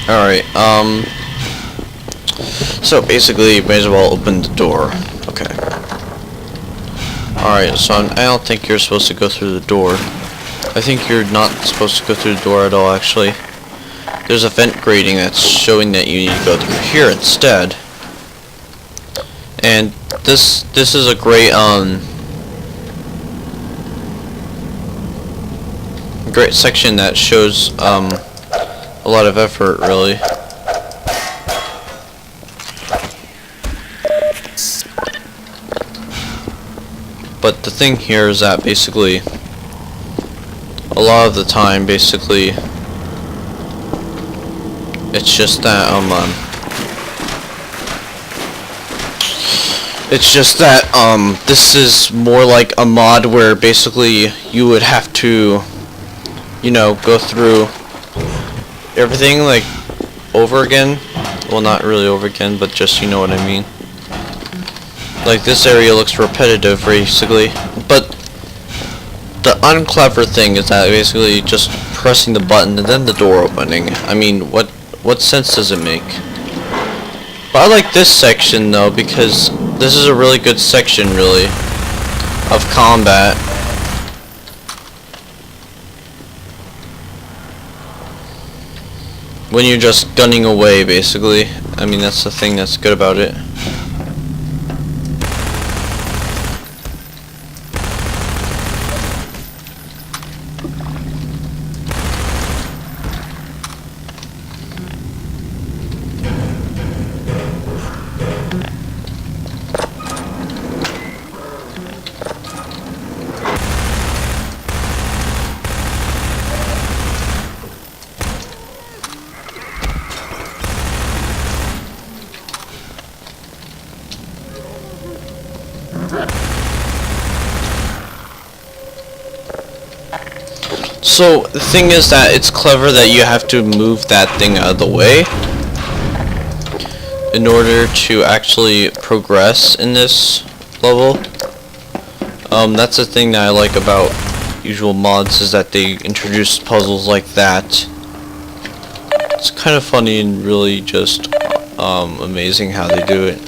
Alright, so basically you may as well open the door. Okay. Alright, so I don't think you're supposed to go through the door. I think you're not supposed to go through the door at all, actually. There's a vent grating that's showing that you need to go through here instead. And this is a great, great section that shows, a lot of effort, really. But the thing here is that basically, a lot of the time, basically, it's just that, this is more like a mod where basically you would have to, you know, go through everything like over again. Well, not really over again, but just, you know what I mean. Like, this area looks repetitive basically, but the unclever thing is that basically just pressing the button and then the door opening. I mean, what sense does it make? But I like this section though, because this is a really good section, really, of combat. When you're just gunning away, basically. I mean, that's the thing that's good about it. So the thing is that it's clever that you have to move that thing out of the way in order to actually progress in this level. That's the thing that I like about usual mods, is that they introduce puzzles like that. It's kind of funny and really just amazing how they do it.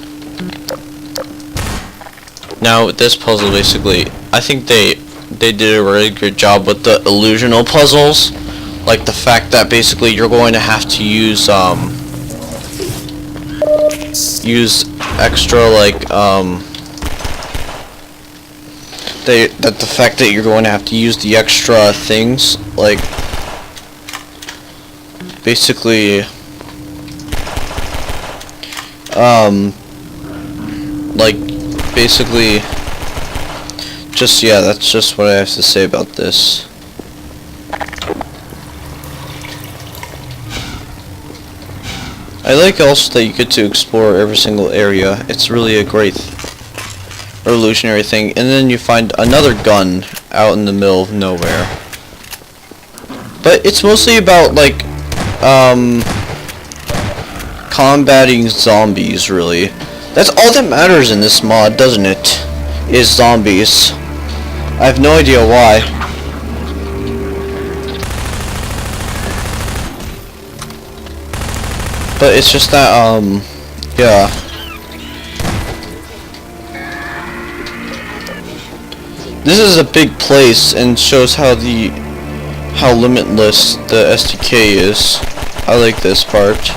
Now with this puzzle, basically, I think they did a really good job with the illusional puzzles, like the fact that basically you're going to have to use extra, like, the fact that you're going to have to use the extra things, like, basically, just, yeah, that's just what I have to say about this. I like also that you get to explore every single area. It's really a great revolutionary thing. And then you find another gun out in the middle of nowhere. But it's mostly about, like, combating zombies, really. That's all that matters in this mod, doesn't it? Is zombies. I have no idea why. But it's just that, yeah. This is a big place and shows how limitless the SDK is. I like this part.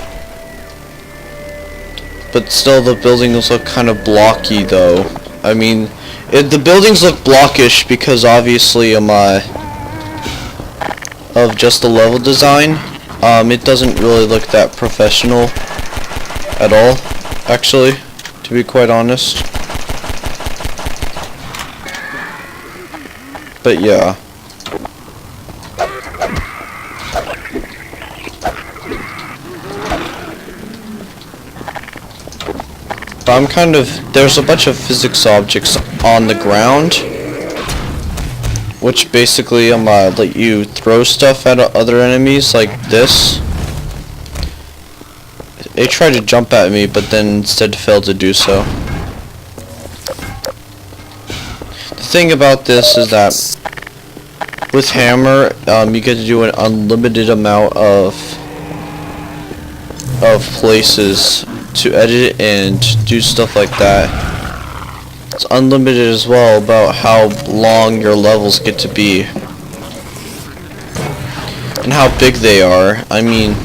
But still, the buildings look kind of blocky, though. I mean, the buildings look blockish because obviously of just the level design. It doesn't really look that professional at all, actually, to be quite honest. But yeah. There's a bunch of physics objects on the ground, which basically let you throw stuff at other enemies, like this. They tried to jump at me, but then instead failed to do so. The thing about this is that with hammer, you get to do an unlimited amount of of places to edit and do stuff like that. It's unlimited as well about how long your levels get to be and how big they are. I mean,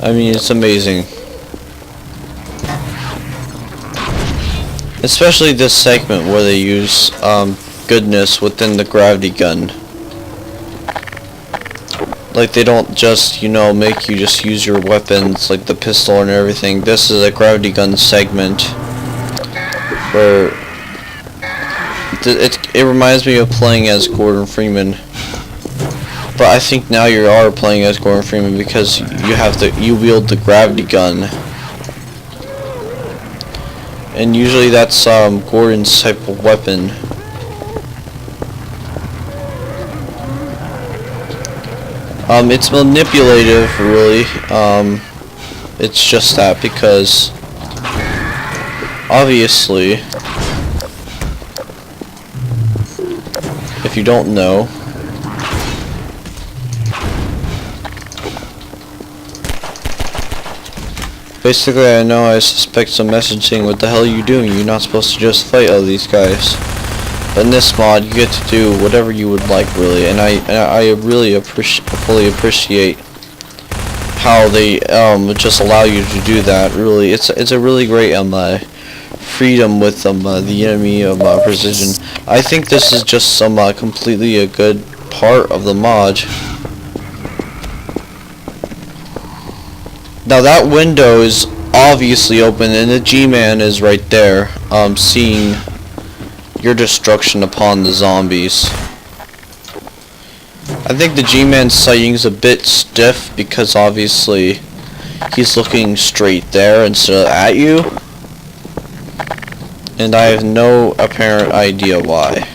it's amazing. Especially this segment where they use goodness within the gravity gun. Like, they don't just, make you just use your weapons, like the pistol and everything. This is a gravity gun segment where it reminds me of playing as Gordon Freeman. But I think now you are playing as Gordon Freeman because you wield the gravity gun. And usually that's Gordon's type of weapon. It's manipulative, really. It's just that because obviously, if you don't know, basically I suspect some messaging. What the hell are you doing? You're not supposed to just fight all these guys. But in this mod, you get to do whatever you would like, really, and I really fully appreciate how they just allow you to do that. Really, it's a really great freedom with the enemy precision. I think this is just some completely a good part of the mod. Now that window is obviously open, and the G-Man is right there, seeing your destruction upon the zombies. I think the G-Man's sighting's a bit stiff because obviously he's looking straight there instead of at you. And I have no apparent idea why.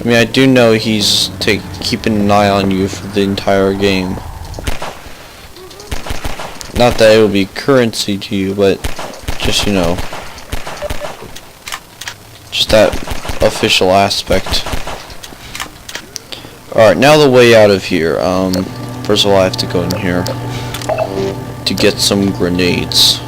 I mean, I do know he's keeping an eye on you for the entire game. Not that it will be currency to you, but just, just that official aspect. Alright, now the way out of here. First of all, I have to go in here to get some grenades.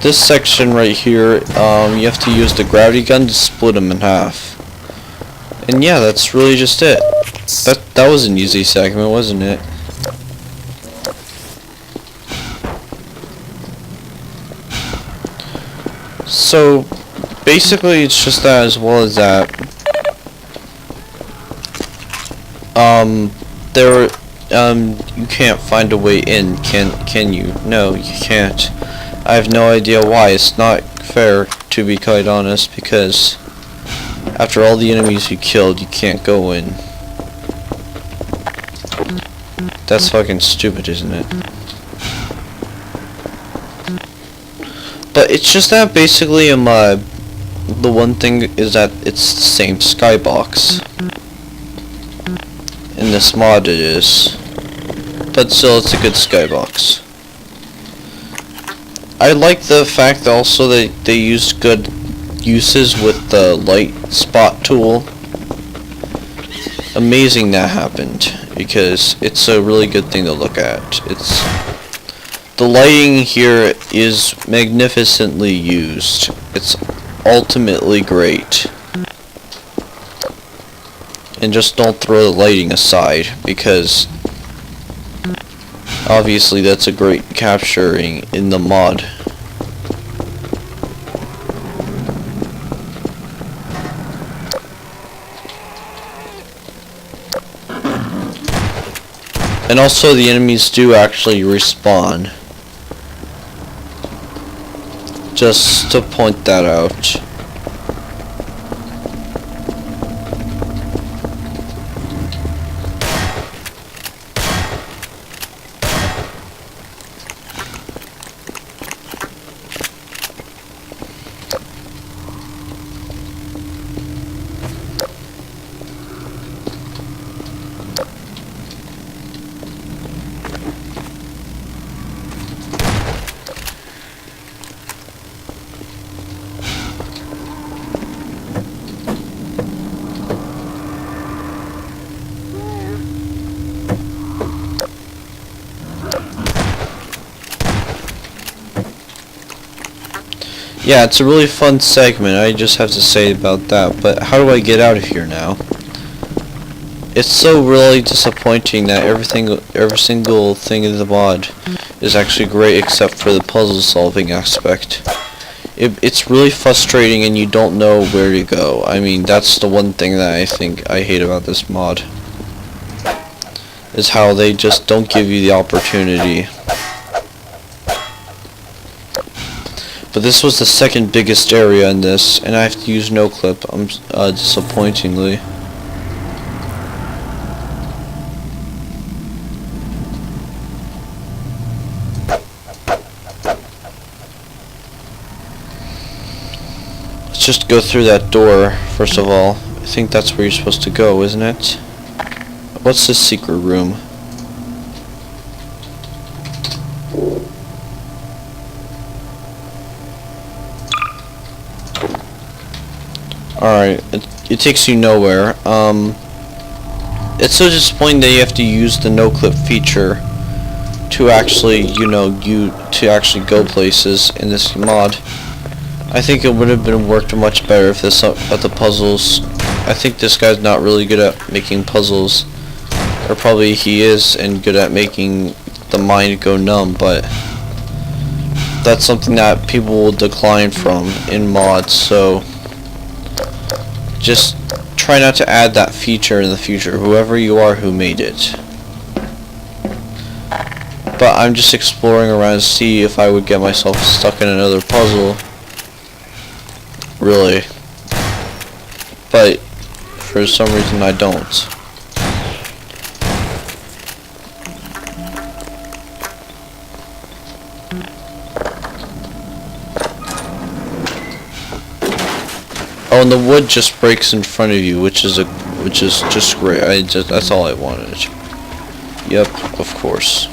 This section right here, you have to use the gravity gun to split them in half. And yeah, that's really just it. That was an easy segment, wasn't it? So basically it's just that, as well as that you can't find a way in, can you? No, you can't. I have no idea why. It's not fair, to be quite honest, because after all the enemies you killed, you can't go in. That's fucking stupid, isn't it? But it's just that basically the one thing is that it's the same skybox. In this mod it is. But still, it's a good skybox. I like the fact also that they used good uses with the light spot tool. Amazing that happened, because it's a really good thing to look at. The lighting here is magnificently used. It's ultimately great. And just don't throw the lighting aside, because obviously that's a great capturing in the mod. And also the enemies do actually respawn. Just to point that out. Yeah, it's a really fun segment, I just have to say about that, but how do I get out of here now? It's so really disappointing that every single thing in the mod is actually great except for the puzzle solving aspect. It's really frustrating and you don't know where to go. I mean, that's the one thing that I think I hate about this mod, is how they just don't give you the opportunity. But this was the second biggest area in this, and I have to use no clip, disappointingly. Let's just go through that door, first of all. I think that's where you're supposed to go, isn't it? What's this secret room? Alright, it takes you nowhere. It's so disappointing that you have to use the no-clip feature to actually, to actually go places in this mod. I think it would have been worked much better if the puzzles. I think this guy's not really good at making puzzles, or probably he is and good at making the mind go numb, but that's something that people will decline from in mods, so just try not to add that feature in the future, whoever you are who made it. But I'm just exploring around to see if I would get myself stuck in another puzzle, really, but for some reason I don't. Oh, and the wood just breaks in front of you, which is just great. That's all I wanted. Yep, of course.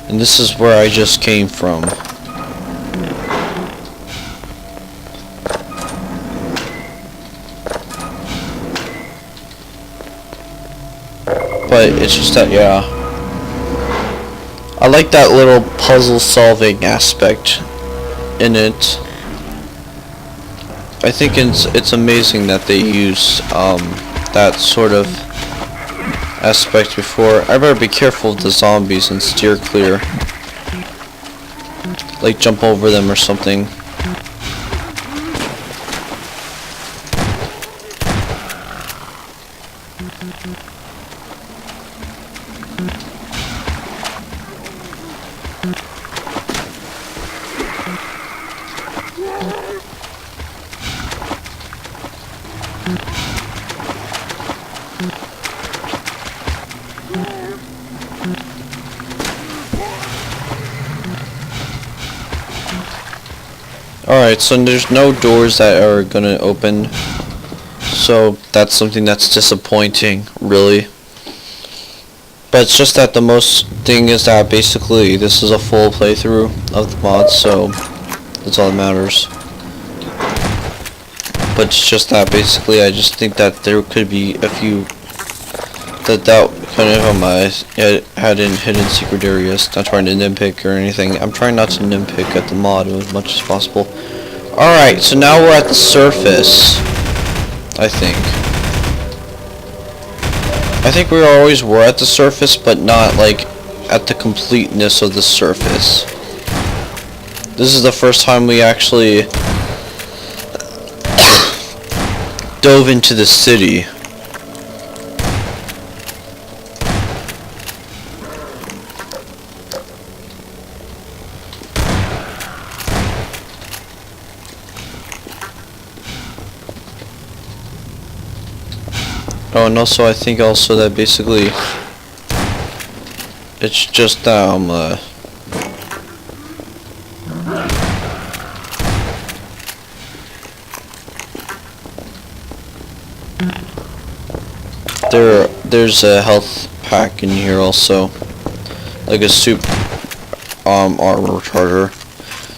And this is where I just came from. But it's just that, yeah. I like that little puzzle solving aspect in it. I think it's amazing that they use that sort of aspect before. I better be careful of the zombies and steer clear. Like jump over them or something. Alright, so there's no doors that are gonna open, so that's something that's disappointing, really. But it's just that the most thing is that basically this is a full playthrough of the mod, so that's all that matters. But it's just that basically I just think that there could be a few that kind of had in hidden secret areas. Not trying to nitpick or anything. I'm trying not to nitpick at the mod as much as possible. Alright, so now we're at the surface, I think. I think we always were at the surface, but not like at the completeness of the surface. This is the first time we actually dove into the city. Oh, and also I think also that basically it's just there's a health pack in here also, like a soup armor charger.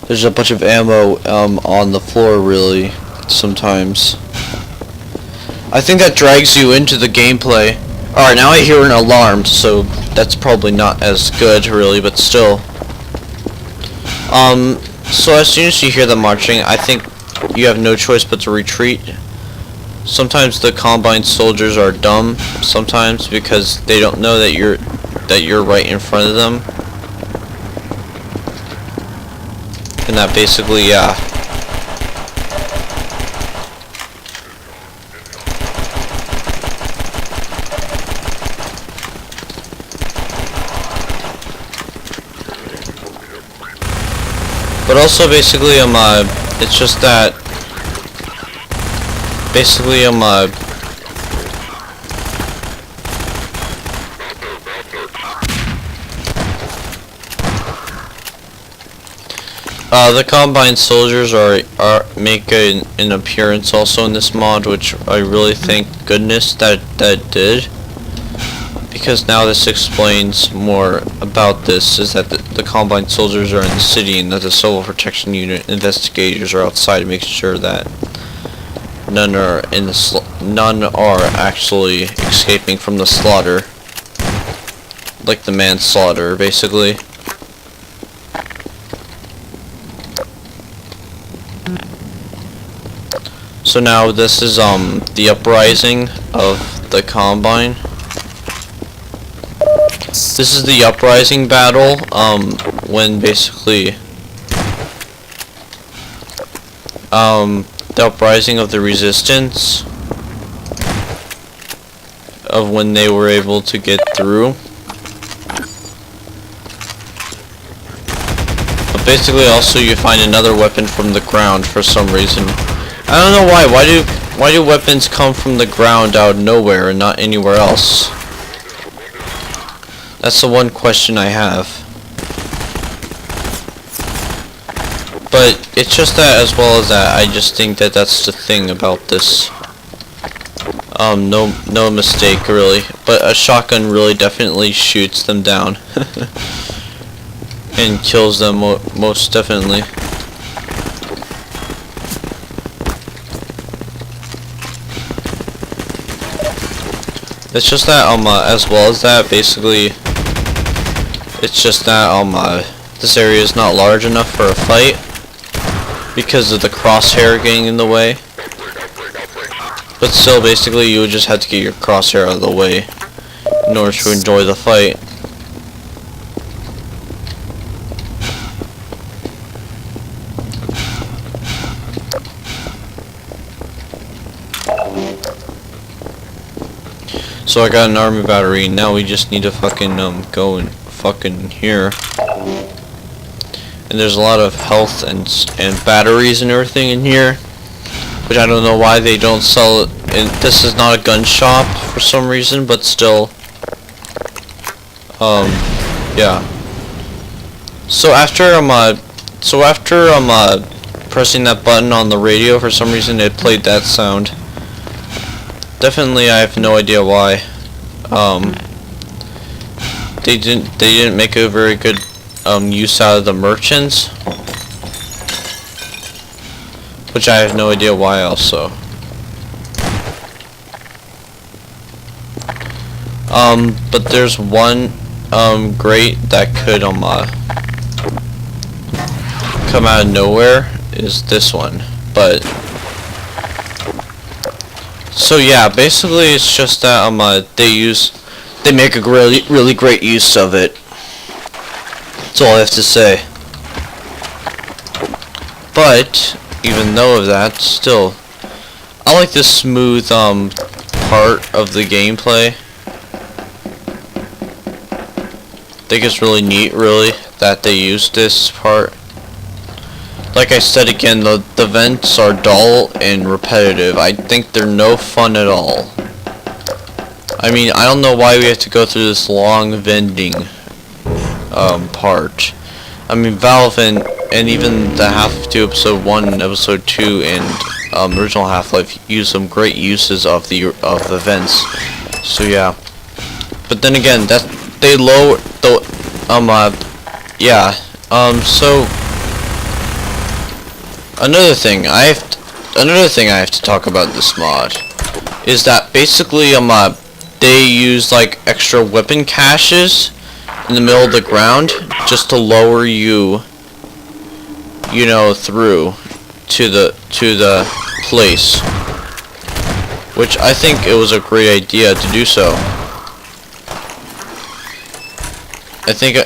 There's a bunch of ammo on the floor, really, sometimes. I think that drags you into the gameplay. Alright, now I hear an alarm, so that's probably not as good, really, but still. So as soon as you hear them marching, I think you have no choice but to retreat. Sometimes the Combine soldiers are dumb, sometimes, because they don't know that you're right in front of them. And that basically, yeah. But also basically it's just that basically the Combine soldiers make an appearance also in this mod, which I really thank goodness that did. Because now this explains more about this, is that the Combine soldiers are in the city and that the Civil Protection Unit investigators are outside making sure that none are actually escaping from the slaughter. Like the manslaughter, basically. So now this is the uprising of the Combine. This is the uprising battle, when basically, the uprising of the resistance, of when they were able to get through. But basically also you find another weapon from the ground for some reason. I don't know why. Why do weapons come from the ground out of nowhere and not anywhere else? That's the one question I have. But it's just that, as well as that, I just think that that's the thing about this. No mistake, really. But a shotgun really definitely shoots them down. And kills them most definitely. It's just that, as well as that, basically, it's just that, this area is not large enough for a fight because of the crosshair getting in the way. But still, basically, you would just have to get your crosshair out of the way in order to enjoy the fight. So I got an army battery, now we just need to fucking go and fucking here. And there's a lot of health and batteries and everything in here, which I don't know why they don't sell it. And this is not a gun shop for some reason, but still, yeah. So after pressing that button on the radio, for some reason it played that sound. Definitely, I have no idea why. They didn't make a very good use out of the merchants, which I have no idea why also. But there's one grate that could come out of nowhere, is this one, but. So yeah, basically it's just that they make a really great use of it. That's all I have to say. But even though of that, still, I like this smooth part of the gameplay. I think it's really neat, really, that they used this part. Like I said again, the vents are dull and repetitive. I think they're no fun at all. I mean, I don't know why we have to go through this long vending part. I mean, Valve and even the Half-Life Episode 1 and Episode 2 and original Half-Life use some great uses of the vents. So yeah. But then again, that they lower the yeah. So another thing I have to talk about this mod is that basically they use like extra weapon caches in the middle of the ground just to lower you, you know, through to the place, which I think it was a great idea to do so. I think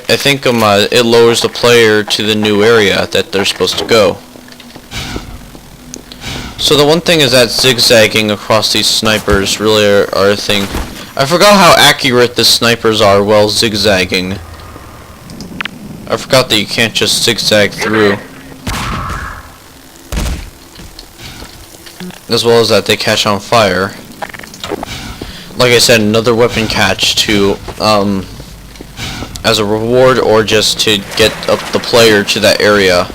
it lowers the player to the new area that they're supposed to go. So the one thing is that zigzagging across these snipers really are a thing. I forgot how accurate the snipers are while zigzagging. I forgot that you can't just zigzag through. As well as that they catch on fire. Like I said, another weapon catch to as a reward or just to get up the player to that area.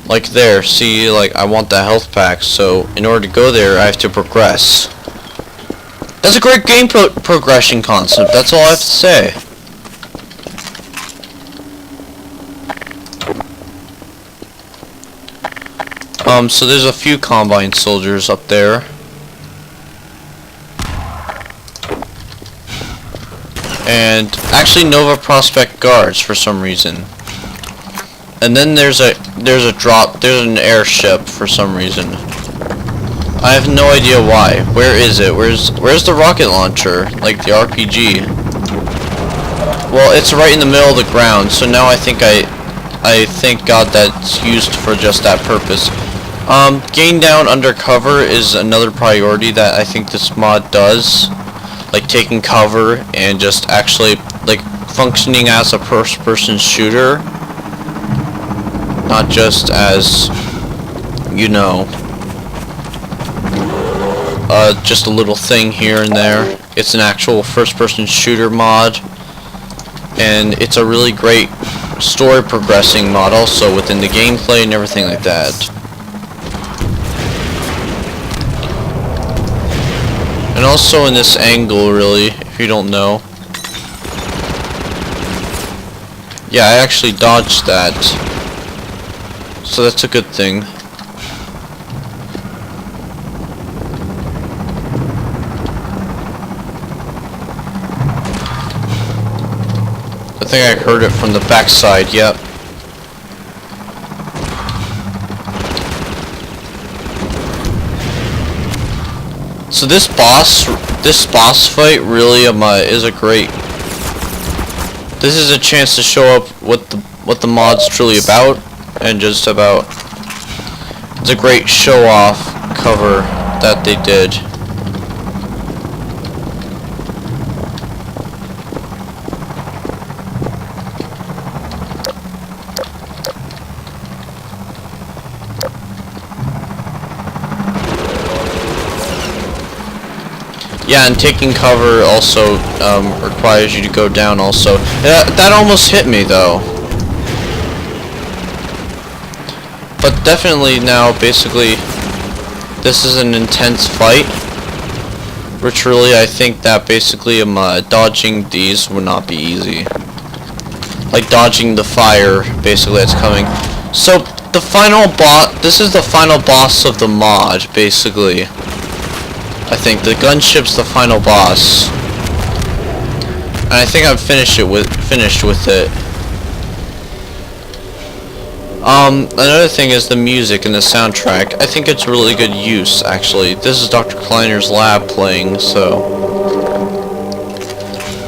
Like there, see, like I want the health pack, so in order to go there I have to progress. That's a great game progression concept, that's all I have to say. So there's a few Combine soldiers up there. And actually Nova Prospect guards for some reason. And then there's an airship for some reason. I have no idea why. Where is it? Where's the rocket launcher? Like the RPG. Well, it's right in the middle of the ground, so now I thank God that's used for just that purpose. Gain down under cover is another priority that I think this mod does. Like taking cover and just actually like functioning as a first-person shooter, not just as, you know, just a little thing here and there. It's an actual first-person shooter mod, and it's a really great story progressing mod also within the gameplay and everything like that. And also in this angle, really, if you don't know. Yeah, I actually dodged that. So that's a good thing. I think I heard it from the backside, yep. So this boss fight really is a great. This is a chance to show up what the mod's truly about, and just about. It's a great show off cover that they did. Yeah, and taking cover also requires you to go down also. That almost hit me though. But definitely now, basically, this is an intense fight. Which really, I think that basically dodging these would not be easy. Like dodging the fire, basically, that's coming. So, the final boss, this is the final boss of the mod, basically. I think the gunship's the final boss, and I think I'm finished with it. Another thing is the music and the soundtrack. I think it's really good use, actually. This is Dr. Kleiner's lab playing, so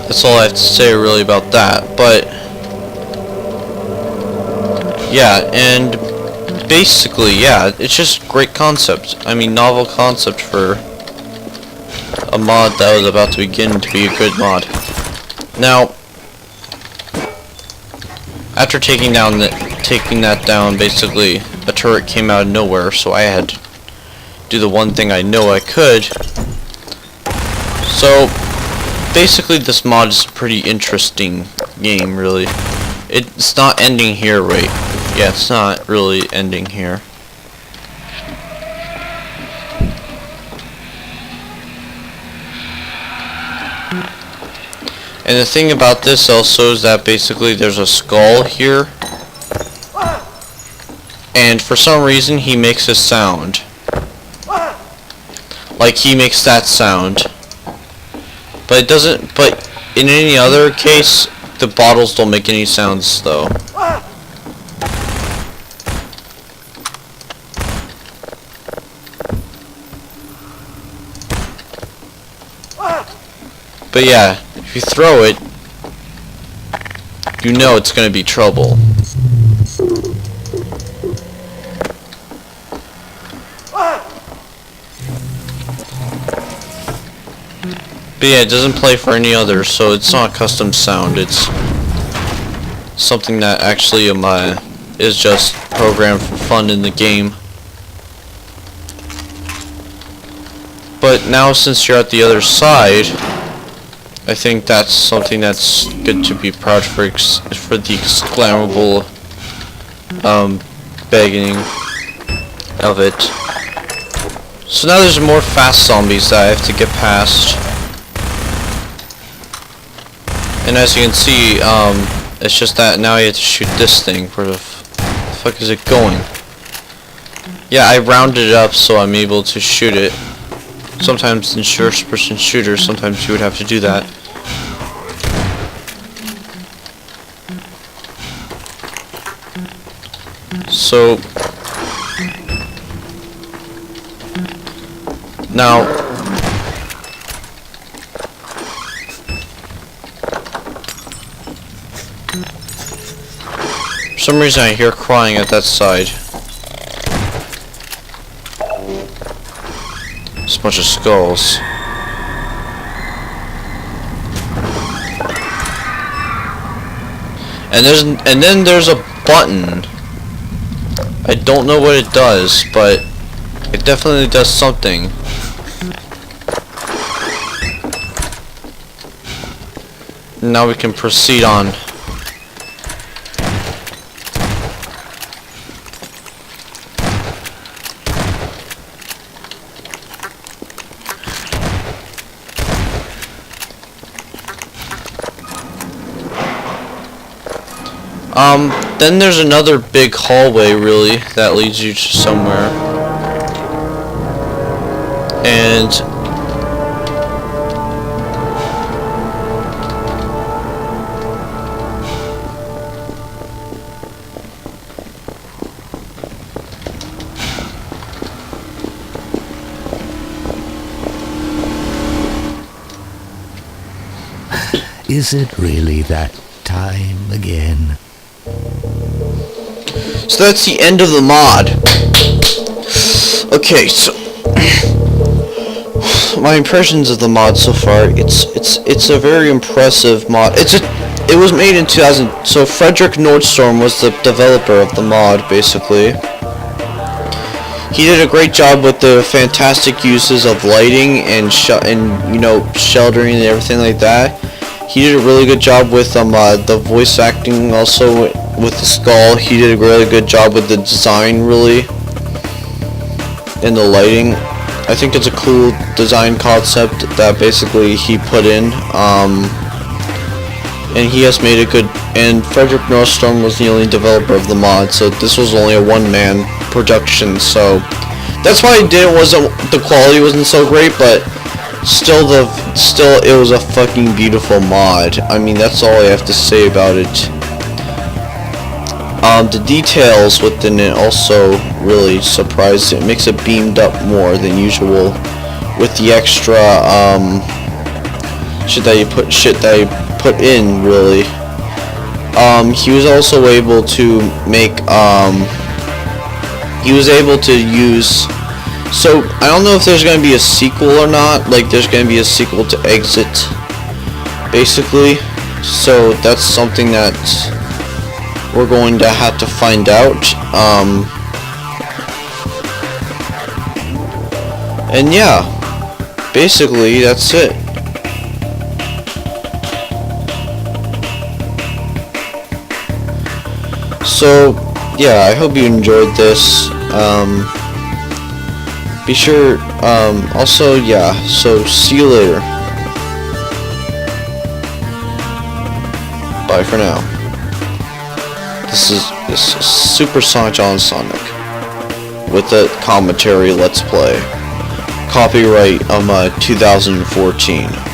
that's all I have to say really about that. But yeah, and basically, yeah, it's just great concept. I mean, novel concept for a mod that was about to begin to be a good mod. Now, after taking that down, basically a turret came out of nowhere, so I had to do the one thing I know I could. So basically, this mod is a pretty interesting game, really. It's not ending here, right? Yeah, it's not really ending here. And the thing about this also is that basically there's a skull here. And for some reason he makes a sound. Like he makes that sound. But it doesn't. But in any other case, the bottles don't make any sounds though. But yeah, if you throw it, you know it's gonna be trouble. But yeah, it doesn't play for any other, so it's not a custom sound. It's something that actually is just programmed for fun in the game. But now, since you're at the other side, I think that's something that's good to be proud for the exclamable beginning of it. So now there's more fast zombies that I have to get past. And as you can see, it's just that now you have to shoot this thing. Where the fuck is it going? Yeah, I rounded it up so I'm able to shoot it. Sometimes in first-person shooters, sometimes you would have to do that. So now for some reason I hear crying at that side. It's a bunch of skulls. And then there's a button. I don't know what it does, but it definitely does something. Now we can proceed on. Then there's another big hallway, really, that leads you to somewhere. And is it really that time again? so that's the end of the mod. Okay, so my impressions of the mod so far, it's a very impressive mod. It was made in 2000. So Frederick Nordstorm was the developer of the mod, basically. He did a great job with the fantastic uses of lighting and you know, sheltering and everything like that. He did a really good job with the voice acting, also with the skull. He did a really good job with the design, really, and the lighting. I think it's a cool design concept that basically he put in, and he has made a good. And Frederick Nordstorm was the only developer of the mod, so this was only a one-man production. So that's why the quality wasn't so great, but still it was a fucking beautiful mod. I mean, that's all I have to say about it. The details within it also really surprised. It makes it beamed up more than usual with the extra shit that you put in, really. He was also able to make he was able to use. So, I don't know if there's going to be a sequel or not. Like, there's going to be a sequel to Exit, basically. So, that's something that we're going to have to find out. And yeah, basically, that's it. So, yeah, I hope you enjoyed this. Be sure, also, yeah, so see you later. Bye for now. This is Super Sonicjonathansonic with a commentary Let's Play. Copyright 2014.